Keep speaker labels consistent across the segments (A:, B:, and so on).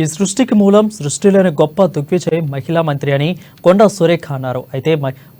A: ఈ సృష్టికి మూలం సృష్టిలోని గొప్ప దిగ్విజయ్ మహిళా మంత్రి అని కొండా సురేఖ అన్నారు. అయితే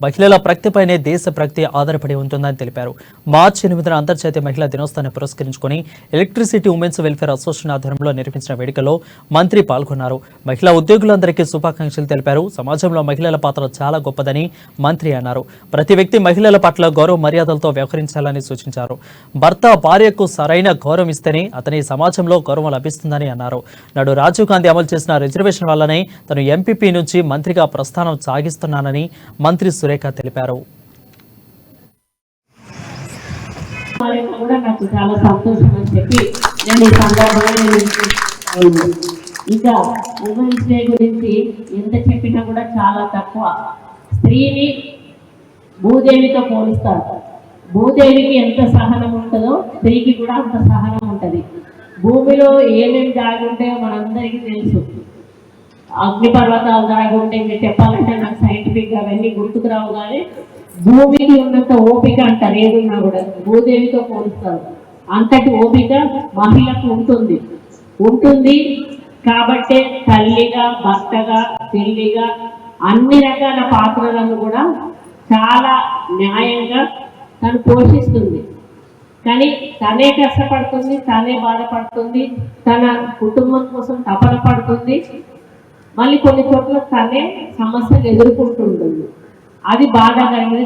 A: మహిళల ప్రగతిపైనే దేశ ప్రగతి ఆధారపడి ఉంటుందని తెలిపారు. మార్చి 8న అంతర్జాతీయ మహిళా దినోత్సవాన్ని పురస్కరించుకుని ఎలక్ట్రిసిటీ ఉమెన్స్ వెల్ఫేర్ అసోసియేషన్ ఆధ్వర్యంలో నిర్వహించిన వేడుకలో మంత్రి పాల్గొన్నారు. మహిళా ఉద్యోగులందరికీ శుభాకాంక్షలు తెలిపారు. సమాజంలో మహిళల పాత్ర చాలా గొప్పదని మంత్రి అన్నారు. ప్రతి వ్యక్తి మహిళల పట్ల గౌరవ మర్యాదలతో వ్యవహరించాలని సూచించారు. భర్త భార్యకు సరైన గౌరవం ఇస్తేనే అతని సమాజంలో గౌరవం లభిస్తుందని అన్నారు. నాడు రాజీవ్ గాంధీ అమలు చేసిన రిజర్వేషన్ వల్లనే తను ఎంపీపీ నుంచి మంత్రిగా ప్రస్థానం సాగిస్తున్నానని మంత్రి సురేఖ తెలిపారు.
B: ఇంకా ఉమెన్స్ డే గురించి ఎంత చెప్పినా కూడా చాలా తక్కువ. స్త్రీని భూదేవితో పోలుస్తారు. భూదేవికి ఎంత సహనం ఉంటుందో స్త్రీకి కూడా అంత సహనం ఉంటుంది. భూమిలో ఏమేమి దాగి ఉంటాయో మనందరికీ తెలుసు. అగ్నిపర్వతాలు దాగి ఉంటే మీరు చెప్పాలంటే నాకు సైంటిఫిక్గా అవన్నీ గుర్తుకు రావు, కానీ భూమికి ఉన్నంత ఓపిక అంటారు. ఏదున్నా కూడా భూదేవితో పోలుస్తారు. అంతటి ఓపిక మహిళకు ఉంటుంది కాబట్టే తల్లిగా, భర్తగా, చెల్లిగా అన్ని రకాల పాత్రలను కూడా చాలా న్యాయంగా తను పోషిస్తుంది. కానీ తనే కష్టపడుతుంది, తనే బాధపడుతుంది, తన కుటుంబం కోసం తపన పడుతుంది. మళ్ళీ కొన్ని చోట్ల తనే సమస్యలు ఎదుర్కొంటుంటుంది. అది బాధాకరమైన